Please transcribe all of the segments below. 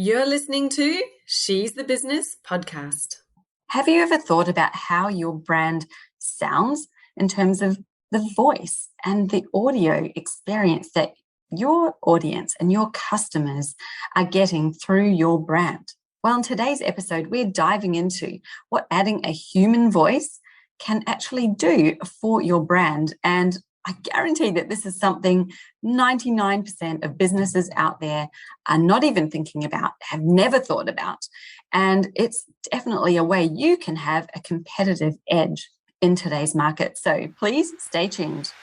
You're listening to She's the Business podcast. Have you ever thought about how your brand sounds in terms of the voice and the audio experience that your audience and your customers are getting through your brand? Well, in today's episode, we're diving into what adding a human voice can actually do for your brand. And I guarantee that this is something 99% of businesses out there are not even thinking about, have never thought about. And it's definitely a way you can have a competitive edge in today's market. So please stay tuned.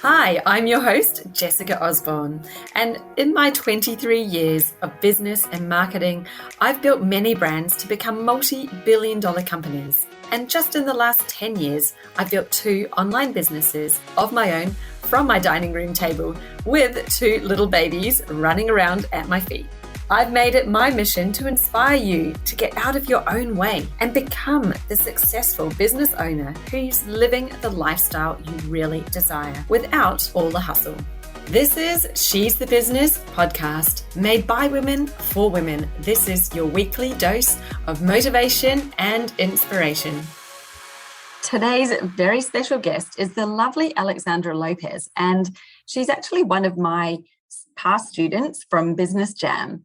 Hi, I'm your host, Jessica Osborne, and in my 23 years of business and marketing, I've built many brands to become multi-billion-dollar companies. And just in the last 10 years, I've built 2 online businesses of my own from my dining room table with 2 little babies running around at my feet. I've made it my mission to inspire you to get out of your own way and become the successful business owner who's living the lifestyle you really desire without all the hustle. This is She's the Business podcast, made by women for women. This is your weekly dose of motivation and inspiration. Today's very special guest is the lovely Alexandra Lopez, and she's actually one of my past students from Business Jam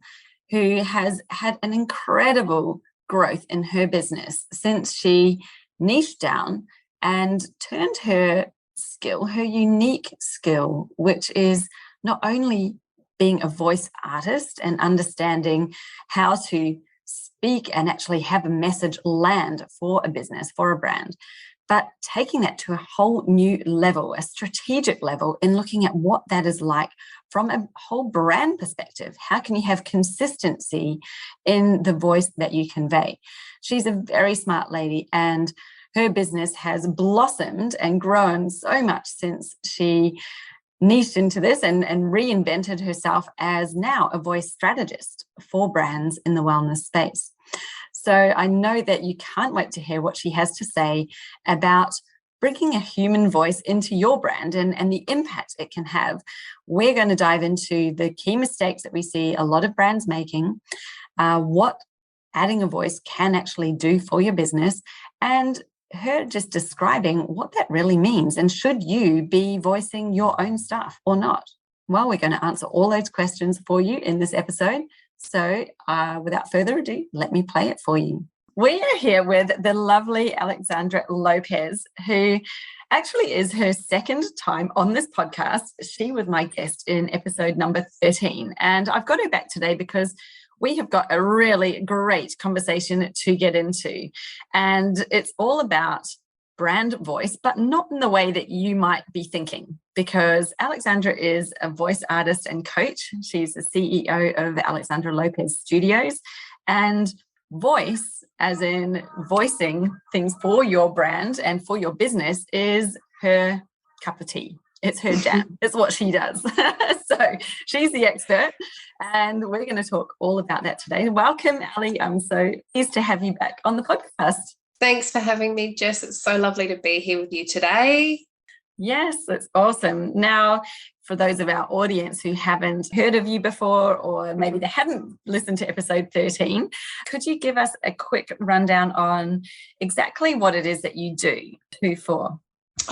who has had an incredible growth in her business since she niched down and turned her skill, her unique skill, which is not only being a voice artist and understanding how to speak and actually have a message land for a business, for a brand, but taking that to a whole new level, a strategic level, in looking at what that is like from a whole brand perspective. How can you have consistency in the voice that you convey? She's a very smart lady, and her business has blossomed and grown so much since she niched into this and reinvented herself as now a voice strategist for brands in the wellness space. So I know that you can't wait to hear what she has to say about bringing a human voice into your brand and the impact it can have. We're going to dive into the key mistakes that we see a lot of brands making, what adding a voice can actually do for your business, and her just describing what that really means. And should you be voicing your own stuff or not? Well, we're going to answer all those questions for you in this episode. So without further ado, let me play it for you. We are here with the lovely Alexandra Lopez, who actually is her second time on this podcast. She was my guest in episode number 13. And I've got her back today because we have got a really great conversation to get into. And it's all about brand voice, but not in the way that you might be thinking, because Alexandra is a voice artist and coach. She's the CEO of Alexandra Lopez Studios, and voice, as in voicing things for your brand and for your business, is her cup of tea. It's her jam. It's what she does. So she's the expert, and we're going to talk all about that today. Welcome, Ali. I'm so pleased to have you back on the podcast. Thanks for having me, Jess. It's so lovely to be here with you today. Yes, that's awesome. Now, for those of our audience who haven't heard of you before, or maybe they haven't listened to episode 13, could you give us a quick rundown on exactly what it is that you do? Who for?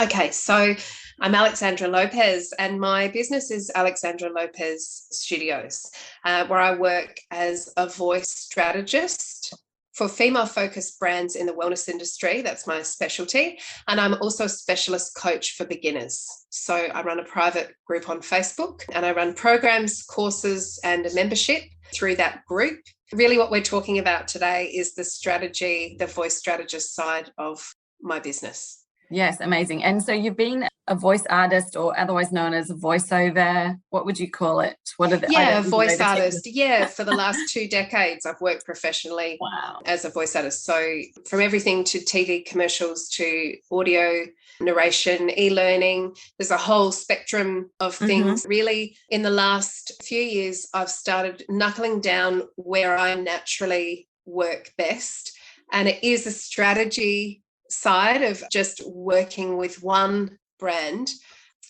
Okay, so I'm Alexandra Lopez, and my business is Alexandra Lopez Studios, where I work as a voice strategist for female-focused brands in the wellness industry. That's my specialty. And I'm also a specialist coach for beginners. So I run a private group on Facebook, and I run programs, courses, and a membership through that group. Really what we're talking about today is the strategy, the voice strategist side of my business. Yes, amazing. And so you've been a voice artist, or otherwise known as a voiceover. What would you call it? What are the voice artist. Yeah, for the last 2 decades, I've worked professionally as a voice artist. So from everything to TV commercials to audio narration, e-learning, there's a whole spectrum of things. Really, in the last few years, I've started knuckling down where I naturally work best. And it is a strategy side of just working with one brand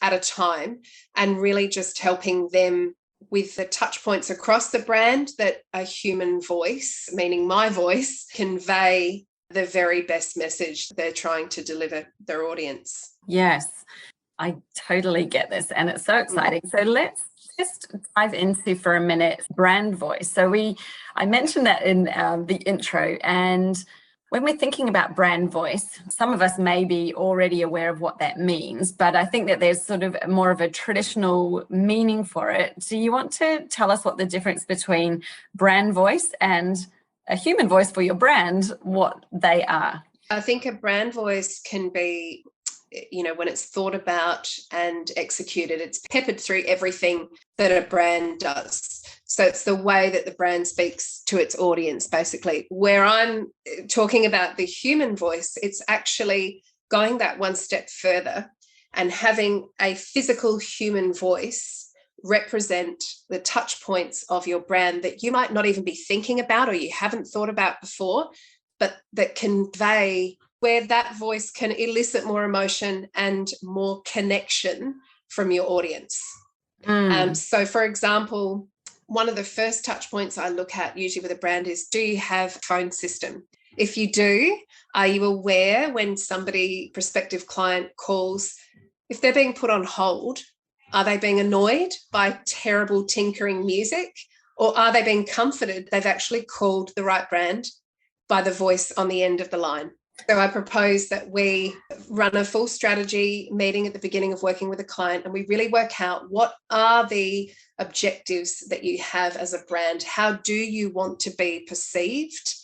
at a time and really just helping them with the touch points across the brand that a human voice, meaning my voice, convey the very best message they're trying to deliver their audience. Yes, I totally get this, and it's so exciting. So let's just dive into for a minute brand voice. So I mentioned that in the intro, and when we're thinking about brand voice, some of us may be already aware of what that means, but I think that there's sort of more of a traditional meaning for it. Do you want to tell us what the difference between brand voice and a human voice for your brand, what they are? I think a brand voice can be, when it's thought about and executed, it's peppered through everything that a brand does. So it's the way that the brand speaks to its audience, basically. Where I'm talking about the human voice, it's actually going that one step further and having a physical human voice represent the touch points of your brand that you might not even be thinking about or you haven't thought about before, but that convey, where that voice can elicit more emotion and more connection from your audience. So, for example, one of the first touch points I look at usually with a brand is, do you have a phone system? If you do, are you aware when somebody, prospective client, calls, if they're being put on hold, are they being annoyed by terrible tinkering music, or are they being comforted they've actually called the right brand by the voice on the end of the line? So I propose that we run a full strategy meeting at the beginning of working with a client, and we really work out what are the objectives that you have as a brand. How do you want to be perceived?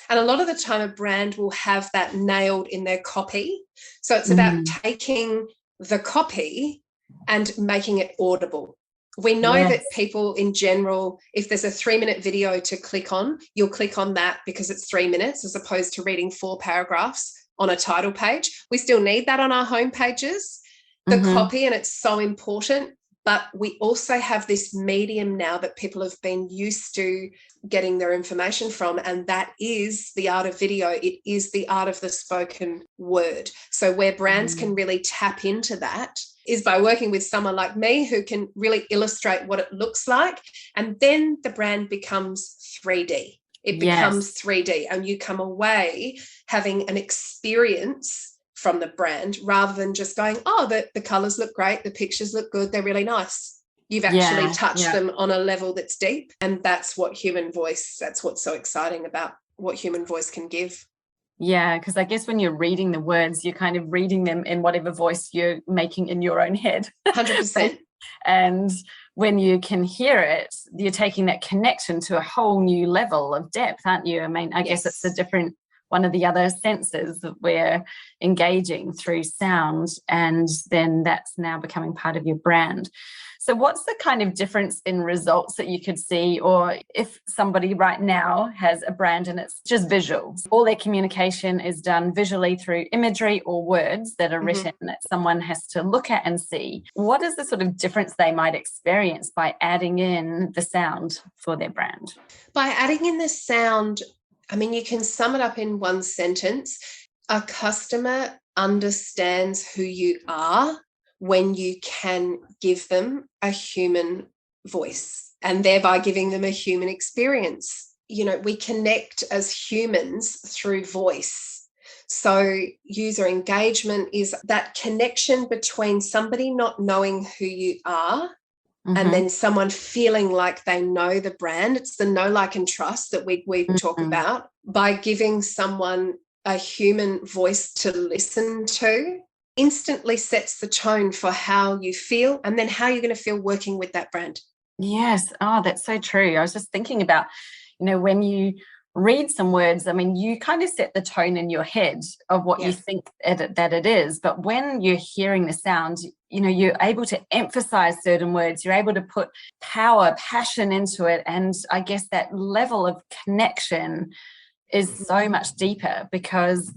And a lot of the time a brand will have that nailed in their copy. So it's about taking the copy and making it audible. We know that people in general, if there's a 3-minute video to click on, you'll click on that because it's 3 minutes as opposed to reading 4 paragraphs on a title page. We still need that on our home pages, the copy, and it's so important. But we also have this medium now that people have been used to getting their information from, and that is the art of video. It is the art of the spoken word. So where brands can really tap into that is by working with someone like me who can really illustrate what it looks like, and then the brand becomes 3D. It becomes 3D, and you come away having an experience from the brand rather than just going, oh, the colours look great, the pictures look good, they're really nice. You've actually touched them on a level that's deep, and that's what human voice, that's what's so exciting about what human voice can give. Yeah, because I guess when you're reading the words, you're kind of reading them in whatever voice you're making in your own head. 100%. And when you can hear it, you're taking that connection to a whole new level of depth, aren't you? I mean, I guess it's a different, one of the other senses that we're engaging through sound, and then that's now becoming part of your brand. So what's the kind of difference in results that you could see, or if somebody right now has a brand and it's just visual, all their communication is done visually through imagery or words that are written that someone has to look at and see, what is the sort of difference they might experience by adding in the sound for their brand? By adding in the sound, I mean, you can sum it up in one sentence. A customer understands who you are when you can give them a human voice, and thereby giving them a human experience. You know, we connect as humans through voice. So user engagement is that connection between somebody not knowing who you are and then someone feeling like they know the brand. It's the know, like, and trust that we talk about. By giving someone a human voice to listen to, instantly sets the tone for how you feel and then how you're going to feel working with that brand. Yes. Oh, that's so true. I was just thinking about, you know, when you read some words, I mean, you kind of set the tone in your head of what you think that it is. But when you're hearing the sound, you know, you're able to emphasize certain words, you're able to put power, passion into it. And I guess that level of connection is so much deeper because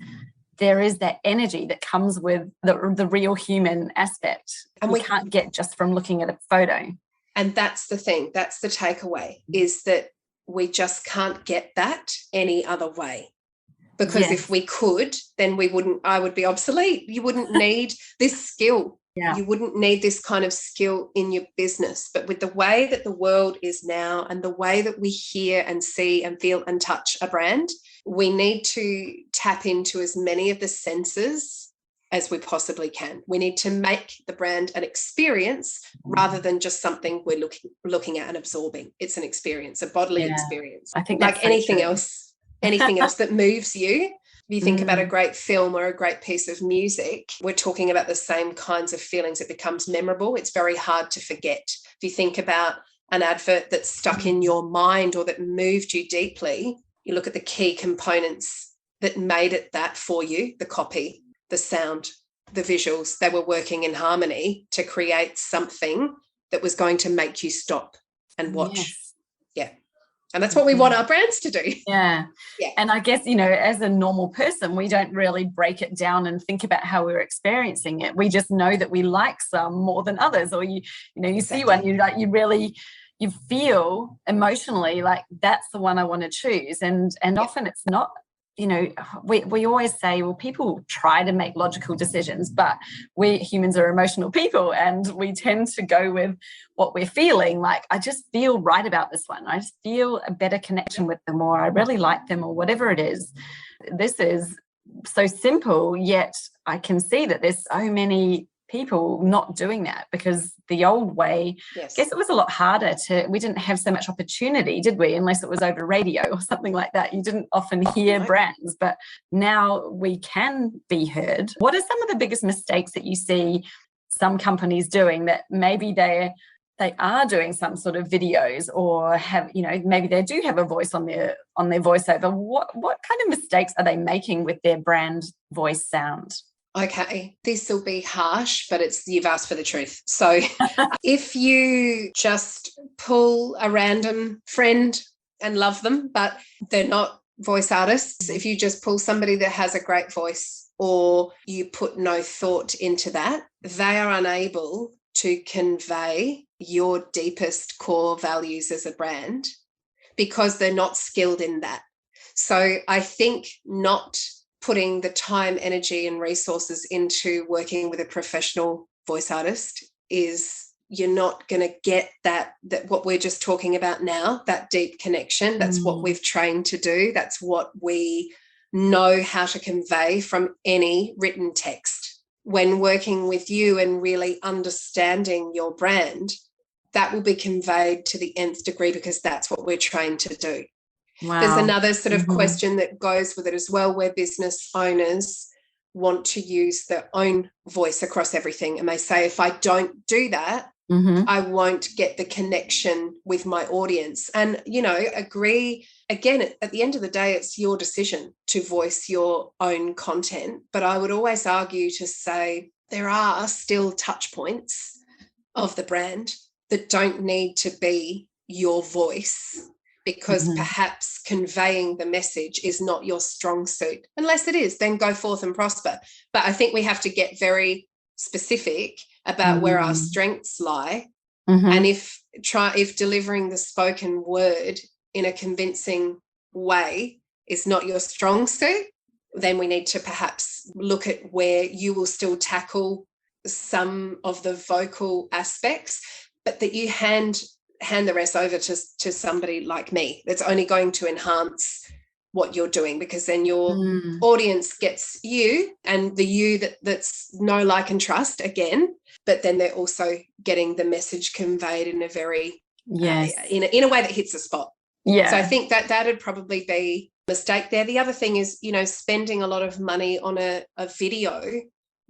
there is that energy that comes with the real human aspect. And we can't get just from looking at a photo. And that's the thing, that's the takeaway, is that we just can't get that any other way. Because if we could, then I would be obsolete. You wouldn't need this skill. You wouldn't need this kind of skill in your business. But with the way that the world is now and the way that we hear and see and feel and touch a brand, we need to tap into as many of the senses as we possibly can. We need to make the brand an experience rather than just something we're looking at and absorbing. It's an experience, a bodily experience. I think like anything else that moves you. If you think about a great film or a great piece of music, we're talking about the same kinds of feelings. It becomes memorable. It's very hard to forget. If you think about an advert that's stuck in your mind or that moved you deeply, you look at the key components that made it that for you, the copy, the sound, the visuals. They were working in harmony to create something that was going to make you stop and watch. Yes. Yeah. And that's what we want our brands to do. Yeah. And I guess, as a normal person, we don't really break it down and think about how we're experiencing it. We just know that we like some more than others, or you see one, you feel emotionally like that's the one I want to choose. And often it's not. We always say, well, people try to make logical decisions, but we humans are emotional people, and we tend to go with what we're feeling. Like, I just feel right about this one. I just feel a better connection with them, or I really like them, or whatever it is. This is so simple, yet I can see that there's so many people not doing that, because the old way, I guess it was a lot harder we didn't have so much opportunity, did we? Unless it was over radio or something like that. You didn't often hear brands, but now we can be heard. What are some of the biggest mistakes that you see some companies doing, that maybe they are doing some sort of videos, or have, maybe they do have a voice on their voiceover? What kind of mistakes are they making with their brand voice sound? Okay, this will be harsh, but you've asked for the truth. So if you just pull a random friend and love them, but they're not voice artists, if you just pull somebody that has a great voice, or you put no thought into that, they are unable to convey your deepest core values as a brand, because they're not skilled in that. So I think not putting the time, energy and resources into working with a professional voice artist you're not going to get that what we're just talking about now, that deep connection. That's what we've trained to do. That's what we know how to convey from any written text. When working with you and really understanding your brand, that will be conveyed to the nth degree, because that's what we're trained to do. Wow. There's another sort of question that goes with it as well, where business owners want to use their own voice across everything. And they say, if I don't do that, I won't get the connection with my audience. And, agree. Again, at the end of the day, it's your decision to voice your own content. But I would always argue to say there are still touch points of the brand that don't need to be your voice, because perhaps conveying the message is not your strong suit. Unless it is, then go forth and prosper. But I think we have to get very specific about where our strengths lie. And if delivering the spoken word in a convincing way is not your strong suit, then we need to perhaps look at where you will still tackle some of the vocal aspects, but that you hand the rest over to somebody like me that's only going to enhance what you're doing, because then your audience gets you, and the you that's know, like and trust again, but then they're also getting the message conveyed in a very in a way that hits the spot. So I think that'd probably be a mistake there. The other thing is, spending a lot of money on a video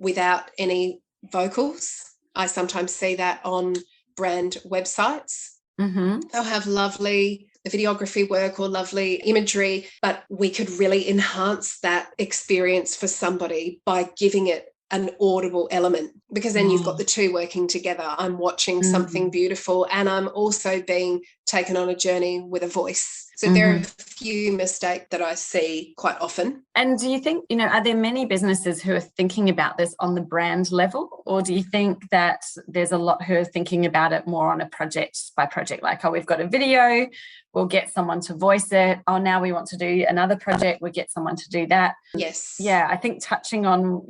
without any vocals. I sometimes see that on brand websites. They'll have lovely videography work or lovely imagery, but we could really enhance that experience for somebody by giving it an audible element, because then you've got the two working together. I'm watching something beautiful, and I'm also being taken on a journey with a voice. So there are a few mistakes that I see quite often. And do you think, are there many businesses who are thinking about this on the brand level? Or do you think that there's a lot who are thinking about it more on a project by project, like, oh, we've got a video, we'll get someone to voice it. Oh, now we want to do another project, we'll get someone to do that. Yes. Yeah, I think touching on,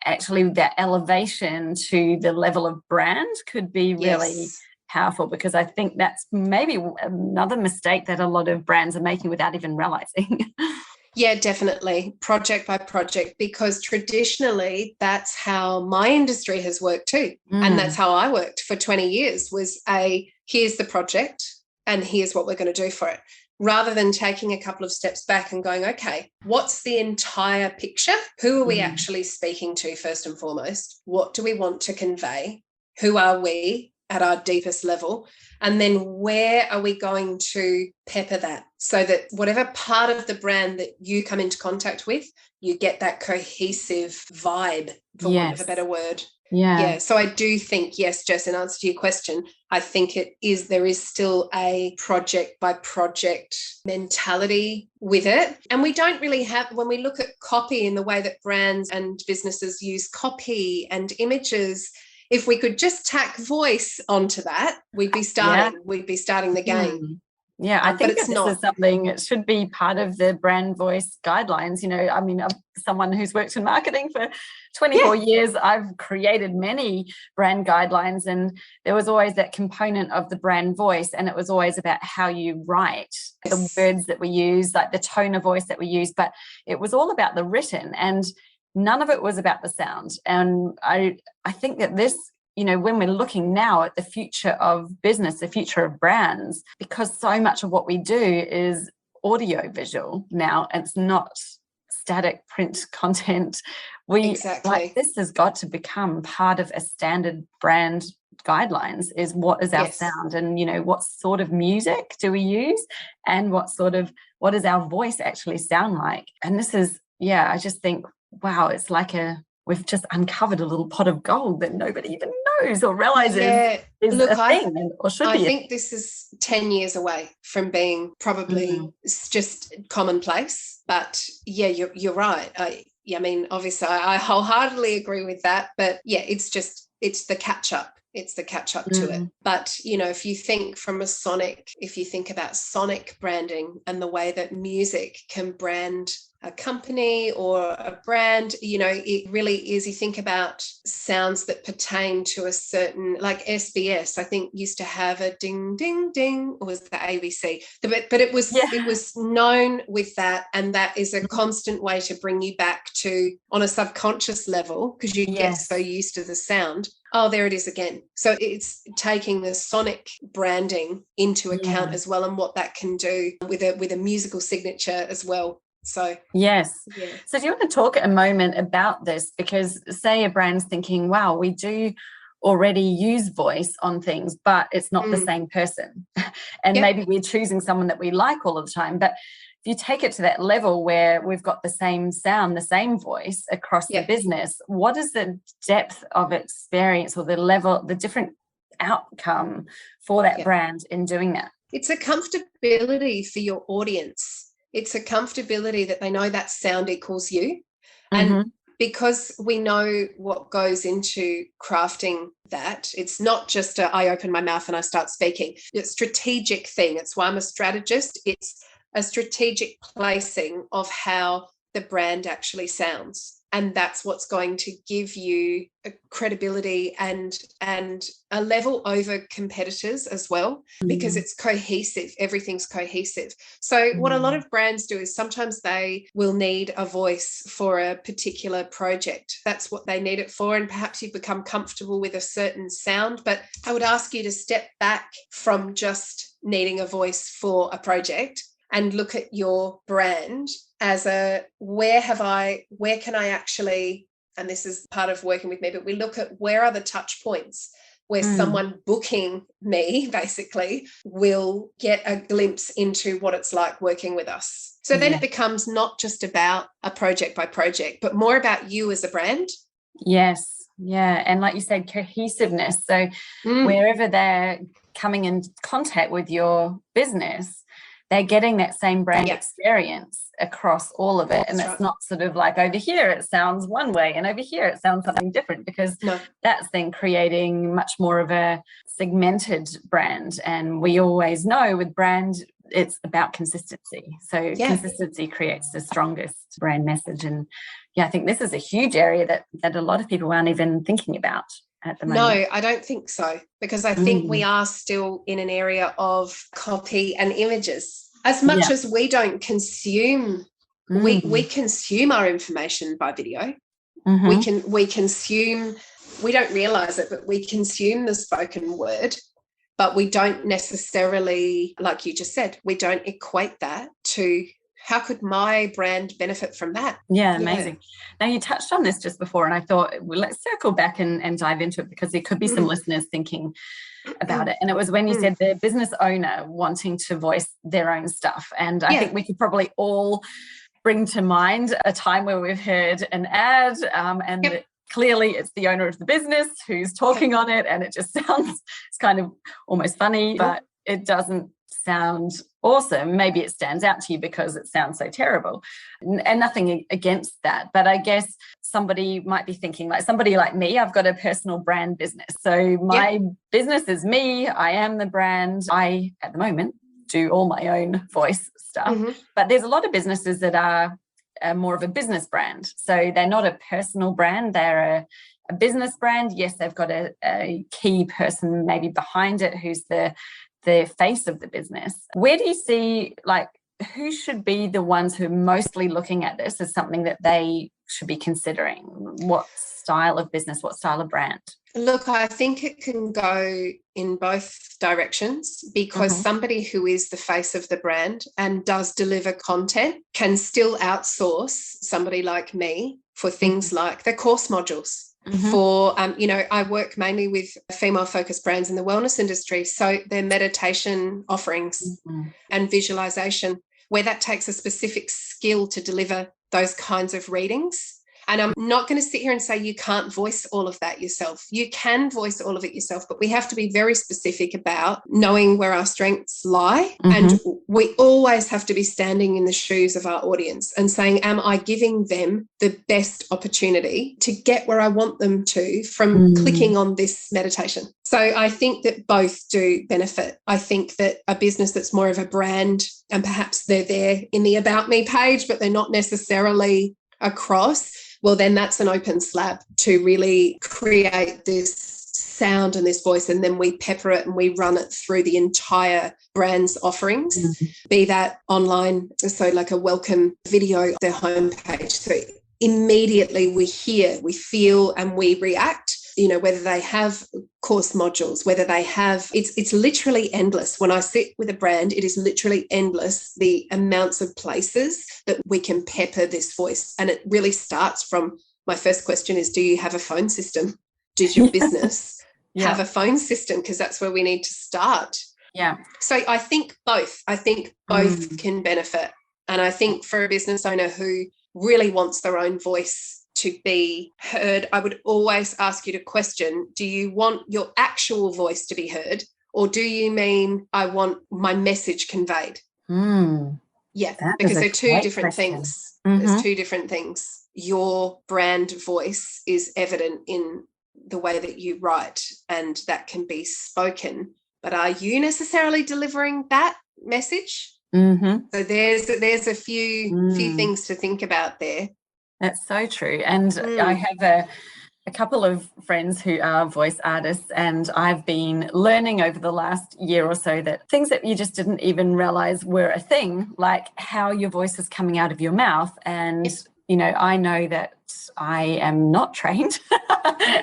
actually that elevation to the level of brand could be really powerful, because I think that's maybe another mistake that a lot of brands are making without even realizing. Yeah, definitely. Project by project, because traditionally that's how my industry has worked too. And that's how I worked for 20 years was here's the project and here's what we're going to do for it. Rather than taking a couple of steps back and going, okay, what's the entire picture? Who are we actually speaking to first and foremost? What do we want to convey? Who are we at our deepest level? And then where are we going to pepper that so that whatever part of the brand that you come into contact with, you get that cohesive vibe, for want of a better word. Yeah. So I do think, yes, Jess, in answer to your question, I think there is still a project by project mentality with it. And we don't really have, when we look at copy in the way that brands and businesses use copy and images, if we could just tack voice onto that, we'd be starting the game. Yeah, I think this is something that should be part of the brand voice guidelines. I mean, I'm someone who's worked in marketing for 24 years. I've created many brand guidelines, and there was always that component of the brand voice, and it was always about how you write, the words that we use, like the tone of voice that we use, but it was all about the written, and none of it was about the sound. And I think that this, when we're looking now at the future of business, the future of brands, because so much of what we do is audio visual now, it's not static print content. This has got to become part of a standard brand guidelines, is what is our sound, and what sort of music do we use, and what does our voice actually sound like. And this is, I just think, wow, it's like we've just uncovered a little pot of gold that nobody even knows or realizes is a thing or should be. I think this is 10 years away from being probably just commonplace. But you're right. I mean, obviously, I wholeheartedly agree with that. But it's the catch up. It's the catch up to it. But, if you think about sonic branding and the way that music can brand a company or a brand, it really is. You think about sounds that pertain to a certain, like SBS, I think used to have a ding, ding, ding, or was the ABC? But it was known with that, and that is a constant way to bring you back to, on a subconscious level, because you get so used to the sound. Oh, there it is again. So it's taking the sonic branding into account as well, and what that can do with a musical signature as well. So So do you want to talk a moment about this? Because say a brand's thinking, wow, we do already use voice on things, but it's not the same person. And maybe we're choosing someone that we like all of the time. But if you take it to that level where we've got the same sound, the same voice across the business, what is the depth of experience or the level, the different outcome for that brand in doing that? It's a comfortability for your audience. It's a comfortability that they know that sound equals you. And because we know what goes into crafting that, it's not just I open my mouth and I start speaking. It's a strategic thing. It's why I'm a strategist. It's a strategic placing of how the brand actually sounds. And that's what's going to give you a credibility and a level over competitors as well, because it's cohesive. Everything's cohesive. So what a lot of brands do is sometimes they will need a voice for a particular project. That's what they need it for. And perhaps you've become comfortable with a certain sound. But I would ask you to step back from just needing a voice for a project and look at your brand as where can I actually, and this is part of working with me, but we look at where are the touch points where someone booking me basically will get a glimpse into what it's like working with us. So then it becomes not just about a project by project, but more about you as a brand. Yes. Yeah. And like you said, cohesiveness. So wherever they're coming in contact with your business, they're getting that same brand Yeah. experience across all of it. And That's it's right. not sort of like over here it sounds one way and over here it sounds something different, because that's then creating much more of a segmented brand. And we always know with brand, it's about consistency. So consistency creates the strongest brand message. And I think this is a huge area that a lot of people aren't even thinking about at the moment. No, I don't think so, because I think we are still in an area of copy and images. As much as we don't consume, we consume our information by video. We consume, we don't realize it, but we consume the spoken word, but we don't necessarily, like you just said, we don't equate that to how could my brand benefit from that? Yeah, amazing. Now, you touched on this just before, and I thought, well, let's circle back and dive into it, because there could be some listeners thinking about it. And it was when you said the business owner wanting to voice their own stuff. And I think we could probably all bring to mind a time where we've heard an ad and clearly it's the owner of the business who's talking on it, and it just sounds, it's kind of almost funny, but it doesn't sound awesome. Maybe it stands out to you because it sounds so terrible, and nothing against that. But I guess somebody might be thinking, like somebody like me, I've got a personal brand business. So my business is me. I am the brand. I, at the moment, do all my own voice stuff. But there's a lot of businesses that are more of a business brand. So they're not a personal brand. They're a business brand. Yes, they've got a key person maybe behind it who's the face of the business. Where do you see, like, who should be the ones who are mostly looking at this as something that they should be considering? What style of business, what style of brand? Look, I think it can go in both directions, because somebody who is the face of the brand and does deliver content can still outsource somebody like me for things like the course modules. For, I work mainly with female-focused brands in the wellness industry. So their meditation offerings and visualization, where that takes a specific skill to deliver those kinds of readings. And I'm not going to sit here and say you can't voice all of that yourself. You can voice all of it yourself, but we have to be very specific about knowing where our strengths lie. And we always have to be standing in the shoes of our audience and saying, am I giving them the best opportunity to get where I want them to from clicking on this meditation? So I think that both do benefit. I think that a business that's more of a brand, and perhaps they're there in the About Me page, but they're not necessarily across, well, then that's an open slab to really create this sound and this voice, and then we pepper it and we run it through the entire brand's offerings, be that online, so like a welcome video, their homepage. So immediately we hear, we feel, and we react, whether they have course modules, whether they have, it's literally endless. When I sit with a brand, it is literally endless, the amounts of places that we can pepper this voice. And it really starts from, my first question is, do you have a phone system? Does your business have a phone system? Because that's where we need to start. Yeah. So I think both. Can benefit. And I think for a business owner who really wants their own voice to be heard, I would always ask you to question, do you want your actual voice to be heard, or do you mean I want my message conveyed? Yeah, because they're two different things. There's two different things. Your brand voice is evident in the way that you write, and that can be spoken, but are you necessarily delivering that message? So there's a few things to think about there. That's so true. And I have a couple of friends who are voice artists, and I've been learning over the last year or so that things that you just didn't even realize were a thing, like how your voice is coming out of your mouth. And I know that I am not trained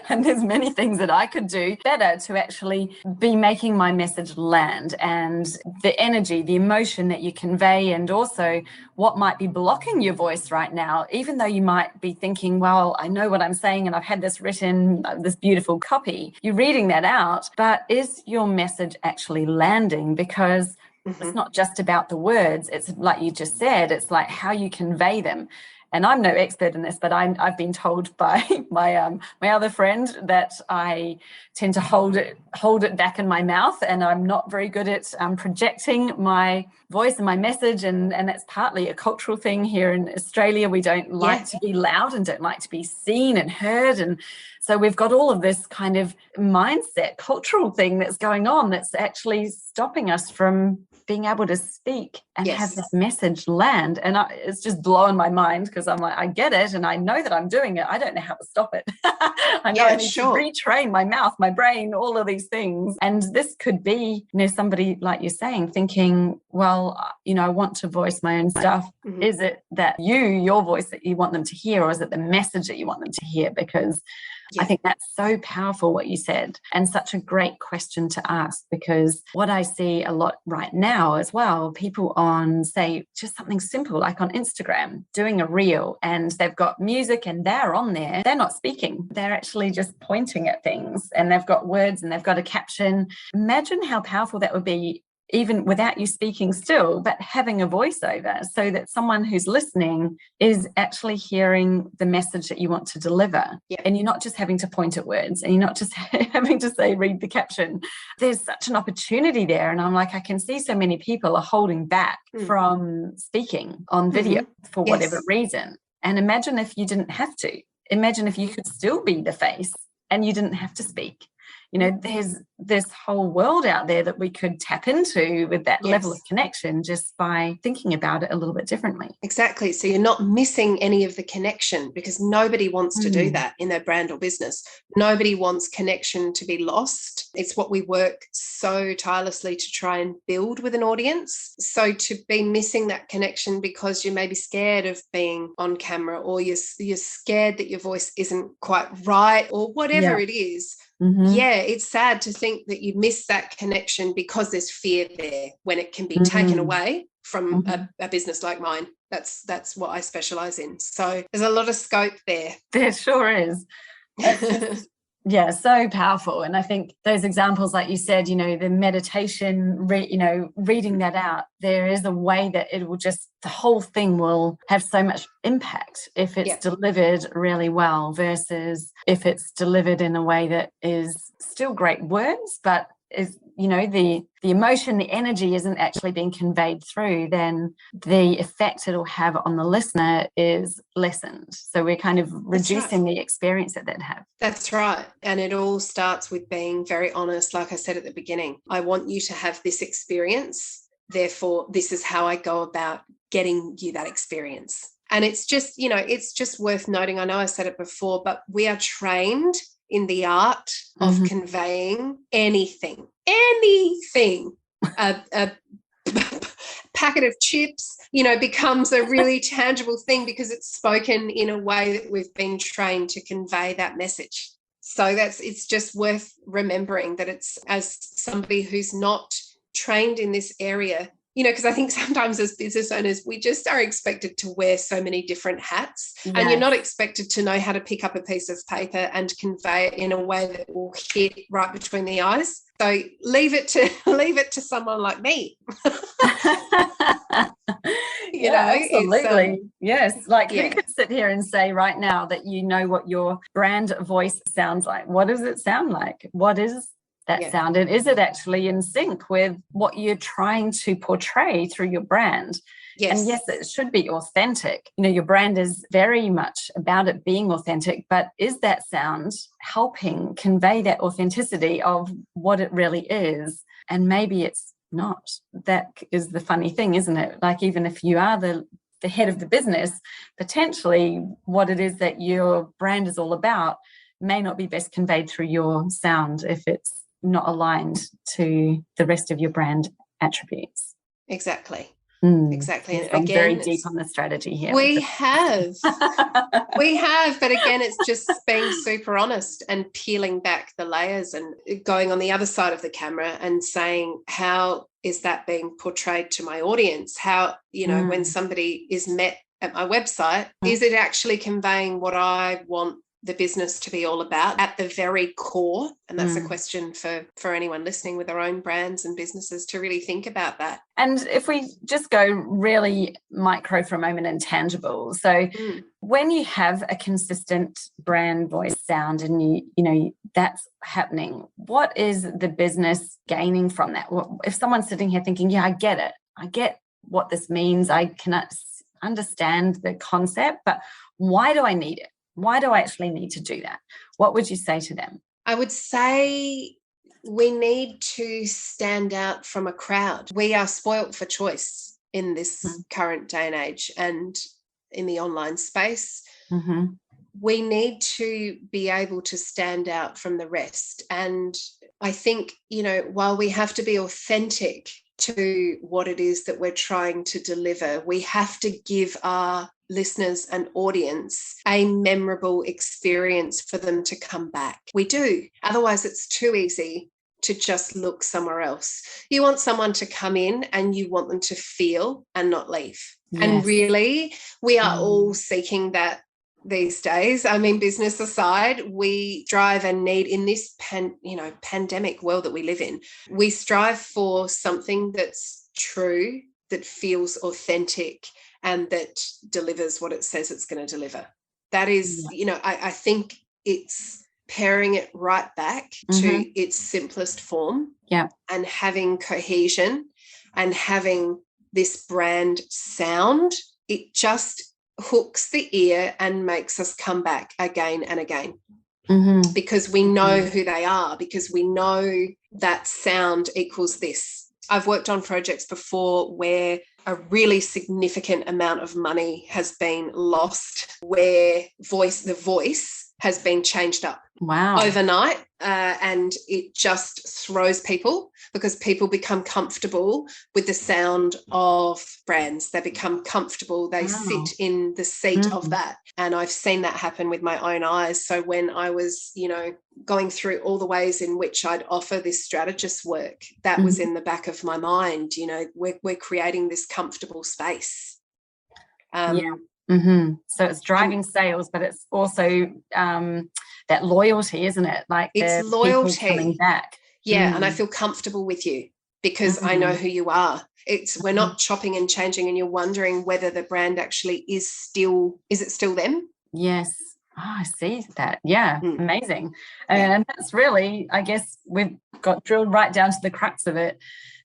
and there's many things that I could do better to actually be making my message land, and the energy, the emotion that you convey, and also what might be blocking your voice right now, even though you might be thinking, well, I know what I'm saying and I've had this written, this beautiful copy. You're reading that out, but is your message actually landing? Because it's not just about the words. It's like you just said, it's like how you convey them. and I'm no expert in this, but I've been told by my other friend that I tend to hold it back in my mouth, and I'm not very good at projecting my voice and my message, and that's partly a cultural thing here in Australia. We don't like to be loud and don't like to be seen and heard, and so we've got all of this kind of mindset, cultural thing that's going on that's actually stopping us from being able to speak and have that message land. And it's just blowing my mind, because I'm like, I get it and I know that I'm doing it. I don't know how to stop it. I know I need to retrain my mouth, my brain, all of these things. And this could be, somebody like you're saying, thinking, well, I want to voice my own stuff. Mm-hmm. Is it that your voice that you want them to hear, or is it the message that you want them to hear? Because I think that's so powerful what you said, and such a great question to ask, because what I see a lot right now as well, people on, say, just something simple like on Instagram doing a reel, and they've got music and they're on there. They're not speaking. They're actually just pointing at things, and they've got words and they've got a caption. Imagine how powerful that would be, even without you speaking still, but having a voiceover, so that someone who's listening is actually hearing the message that you want to deliver. Yeah. And you're not just having to point at words, and you're not just having to say, read the caption. There's such an opportunity there. And I'm like, I can see so many people are holding back from speaking on video for whatever reason. And imagine if you didn't have to. Imagine if you could still be the face and you didn't have to speak. There's this whole world out there that we could tap into with that level of connection, just by thinking about it a little bit differently. Exactly. So you're not missing any of the connection, because nobody wants to do that in their brand or business. Nobody wants connection to be lost. It's what we work so tirelessly to try and build with an audience. So to be missing that connection because you may be scared of being on camera, or you're scared that your voice isn't quite right, or whatever it is. Mm-hmm. Yeah, it's sad to think that you miss that connection because there's fear there, when it can be taken away from a business like mine. That's what I specialize in. So there's a lot of scope there. There sure is. Yeah, so powerful. And I think those examples, like you said, the meditation, reading that out, there is a way that it will just, the whole thing will have so much impact if it's delivered really well, versus if it's delivered in a way that is still great words, but is, the emotion, the energy isn't actually being conveyed through, then the effect it'll have on the listener is lessened. So we're kind of reducing the experience that they'd have. That's right. And it all starts with being very honest. Like I said at the beginning, I want you to have this experience. Therefore, this is how I go about getting you that experience. And it's just, it's just worth noting. I know I said it before, but we are trained in the art of conveying anything. A packet of chips, becomes a really tangible thing because it's spoken in a way that we've been trained to convey that message. So it's just worth remembering that it's, as somebody who's not trained in this area, because I think sometimes as business owners, we just are expected to wear so many different hats, and you're not expected to know how to pick up a piece of paper and convey it in a way that will hit right between the eyes. So leave it to someone like me. Absolutely. Yes. Like who could sit here and say right now that what your brand voice sounds like? What does it sound like? What is that sound? And is it actually in sync with what you're trying to portray through your brand? Yes. And yes, it should be authentic. Your brand is very much about it being authentic, but is that sound helping convey that authenticity of what it really is? And maybe it's not. That is the funny thing, isn't it? Like, even if you are the head of the business, potentially what it is that your brand is all about may not be best conveyed through your sound if it's not aligned to the rest of your brand attributes. Exactly. Exactly. And again, very deep on the strategy here. We have, but again, it's just being super honest and peeling back the layers and going on the other side of the camera and saying, how is that being portrayed to my audience? How, when somebody is met at my website, is it actually conveying what I want the business to be all about at the very core? And that's a question for anyone listening with their own brands and businesses to really think about that. And if we just go really micro for a moment and tangible. So when you have a consistent brand voice sound and you know that's happening, what is the business gaining from that? If someone's sitting here thinking, yeah, I get it. I get what this means. I can understand the concept, but why do I need it? Why do I actually need to do that? What would you say to them? I would say we need to stand out from a crowd. We are spoilt for choice in this current day and age and in the online space. We need to be able to stand out from the rest. And I think, you know, while we have to be authentic to what it is that we're trying to deliver, we have to give our listeners and audience a memorable experience for them to come back. We do. Otherwise, it's too easy to just look somewhere else. You want someone to come in and you want them to feel and not leave. Yes. And really, we are all seeking that these days. I mean, business aside, we strive and need in this pandemic world that we live in, we strive for something that's true, that feels authentic, and that delivers what it says it's going to deliver. That is, you know, I think it's paring it right back to its simplest form and having cohesion and having this brand sound. It just hooks the ear and makes us come back again and again because we know who they are, because we know that sound equals this. I've worked on projects before where a really significant amount of money has been lost, where the voice has been changed up overnight, and it just throws people because people become comfortable with the sound of brands. They become comfortable. They sit in the seat of that. And I've seen that happen with my own eyes. So when I was, you know, going through all the ways in which I'd offer this strategist work, that was in the back of my mind. You know, we're creating this comfortable space. So it's driving sales, but it's also that loyalty, isn't it? Like it's loyalty coming back. And I feel comfortable with you because I know who you are. We're not chopping and changing and you're wondering whether the brand actually is it still them? Yes. Oh, I see that. Yeah. Amazing. And that's really, I guess we've got drilled right down to the crux of it.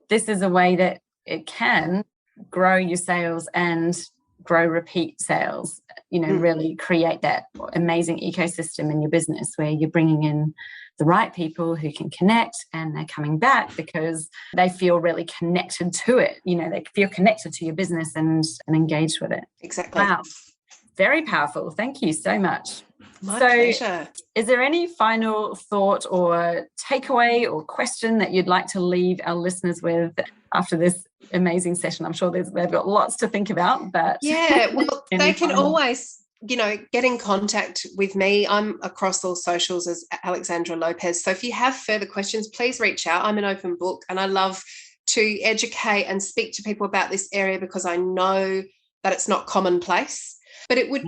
This is a way that it can grow your sales and grow repeat sales, you know, really create that amazing ecosystem in your business where you're bringing in the right people who can connect and they're coming back because they feel really connected to it. You know, they feel connected to your business and engaged with it. Exactly. Wow. Very powerful. Thank you so much. My pleasure. Is there any final thought or takeaway or question that you'd like to leave our listeners with after this amazing session? I'm sure they've got lots to think about, but well, they can always, you know, get in contact with me. I'm across all socials as Alexandra Lopez. So if you have further questions, please reach out. I'm an open book and I love to educate and speak to people about this area because I know that it's not commonplace. But it would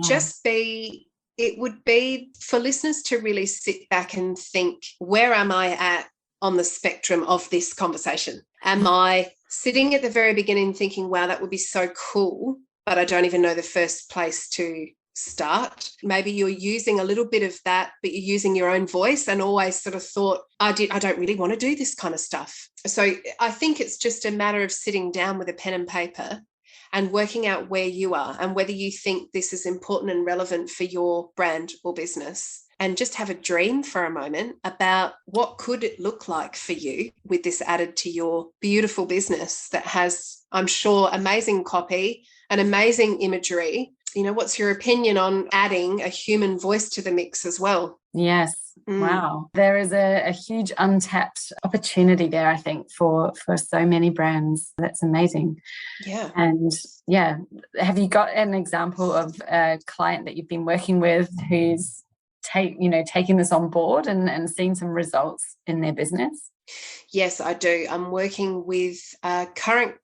be for listeners to really sit back and think, where am I at on the spectrum of this conversation? Am I sitting at the very beginning thinking, wow, that would be so cool, but I don't even know the first place to start? Maybe you're using a little bit of that, but you're using your own voice and always sort of thought, I don't really want to do this kind of stuff. So I think it's just a matter of sitting down with a pen and paper and working out where you are and whether you think this is important and relevant for your brand or business, and just have a dream for a moment about what could it look like for you with this added to your beautiful business that has, I'm sure, amazing copy and amazing imagery. You know, what's your opinion on adding a human voice to the mix as well? Yes. Wow. There is a huge untapped opportunity there, I think, for so many brands. That's amazing. Yeah. And have you got an example of a client that you've been working with who's taking this on board and seeing some results in their business? Yes, I do. I'm working with a current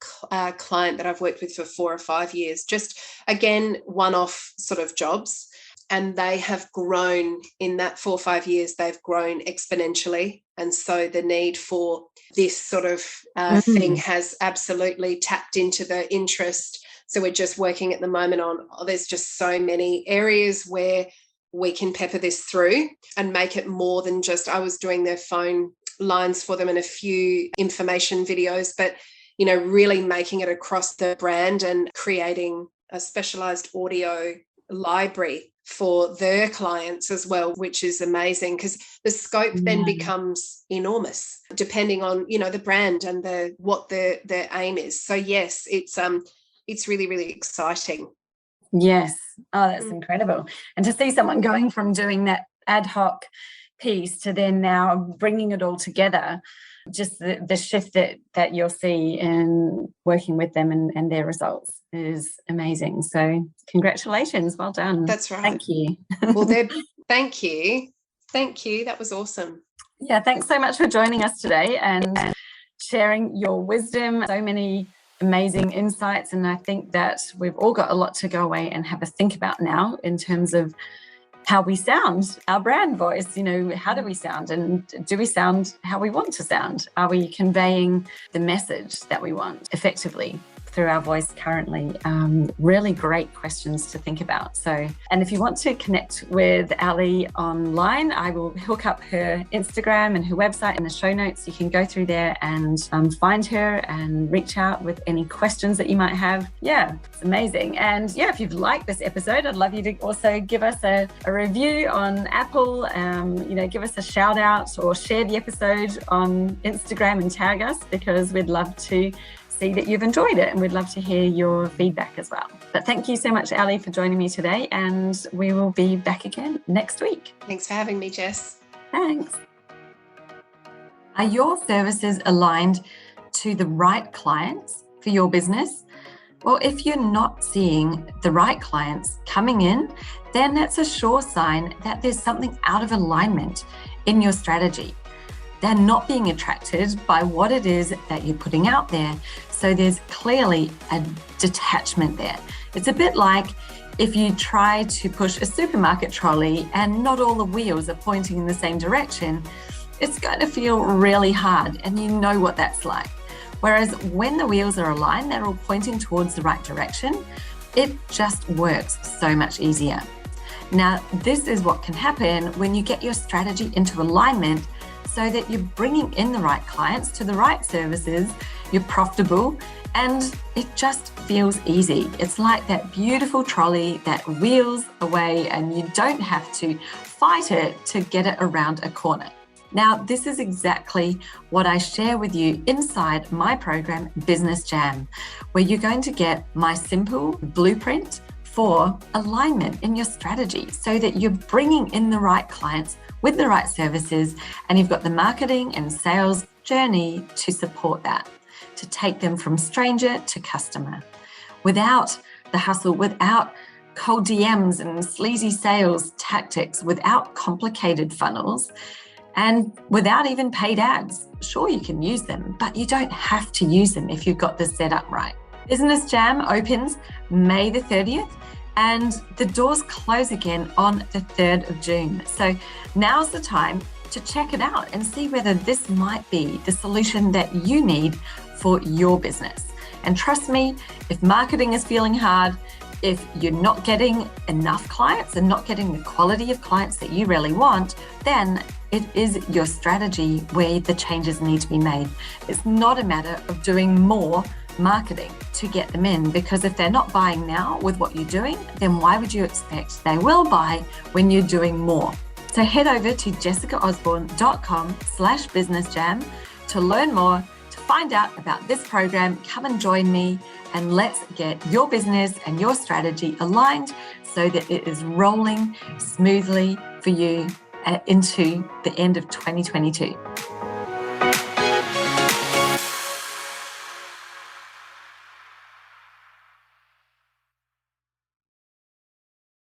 client that I've worked with for 4 or 5 years, just, again, one-off sort of jobs. and they have grown in that 4 or 5 years, they've grown exponentially. And so the need for this sort of thing has absolutely tapped into the interest. So we're just working at the moment on, there's just so many areas where we can pepper this through and make it more than just, I was doing their phone lines for them and a few information videos, but, you know, really making it across the brand and creating a specialized audio library for their clients as well, which is amazing because the scope then becomes enormous depending on, you know, the brand and what their aim is. So yes, it's really, really exciting. Yes. Oh, that's incredible. And to see someone going from doing that ad hoc piece to then now bringing it all together, just the shift that you'll see in working with them and their results is amazing. So congratulations. Well done. That's right. Thank you. Well, thank you. Thank you. That was awesome. Yeah, thanks so much for joining us today and sharing your wisdom. So many amazing insights. And I think that we've all got a lot to go away and have a think about now in terms of how we sound, our brand voice. You know, how do we sound, and do we sound how we want to sound? Are we conveying the message that we want effectively through our voice currently? Really great questions to think about. So, and if you want to connect with Ali online, I will hook up her Instagram and her website in the show notes. You can go through there and find her and reach out with any questions that you might have. Yeah, it's amazing. And yeah, if you've liked this episode, I'd love you to also give us a review on Apple, you know, give us a shout out or share the episode on Instagram and tag us, because we'd love to see that you've enjoyed it and we'd love to hear your feedback as well. But thank you so much, Ali, for joining me today, and we will be back again next week. Thanks for having me, Jess. Thanks. Are your services aligned to the right clients for your business? Well, if you're not seeing the right clients coming in, then that's a sure sign that there's something out of alignment in your strategy. They're not being attracted by what it is that you're putting out there. So there's clearly a detachment there. It's a bit like if you try to push a supermarket trolley and not all the wheels are pointing in the same direction, it's going to feel really hard, and you know what that's like. Whereas when the wheels are aligned, they're all pointing towards the right direction, it just works so much easier. Now, this is what can happen when you get your strategy into alignment, so that you're bringing in the right clients to the right services, you're profitable, and it just feels easy. It's like that beautiful trolley that wheels away and you don't have to fight it to get it around a corner. Now, this is exactly what I share with you inside my program, Business Jam, where you're going to get my simple blueprint for alignment in your strategy so that you're bringing in the right clients with the right services, and you've got the marketing and sales journey to support that, to take them from stranger to customer, without the hustle, without cold DMs and sleazy sales tactics, without complicated funnels, and without even paid ads. Sure, you can use them, but you don't have to use them if you've got the setup right. Business Jam opens May the 30th, and the doors close again on the 3rd of June. So now's the time to check it out and see whether this might be the solution that you need for your business. And trust me, if marketing is feeling hard, if you're not getting enough clients and not getting the quality of clients that you really want, then it is your strategy where the changes need to be made. It's not a matter of doing more marketing to get them in, because if they're not buying now with what you're doing, then why would you expect they will buy when you're doing more? So head over to jessicaosborne.com/businessjam to learn more, to find out about this program. Come and join me, and let's get your business and your strategy aligned so that it is rolling smoothly for you into the end of 2022.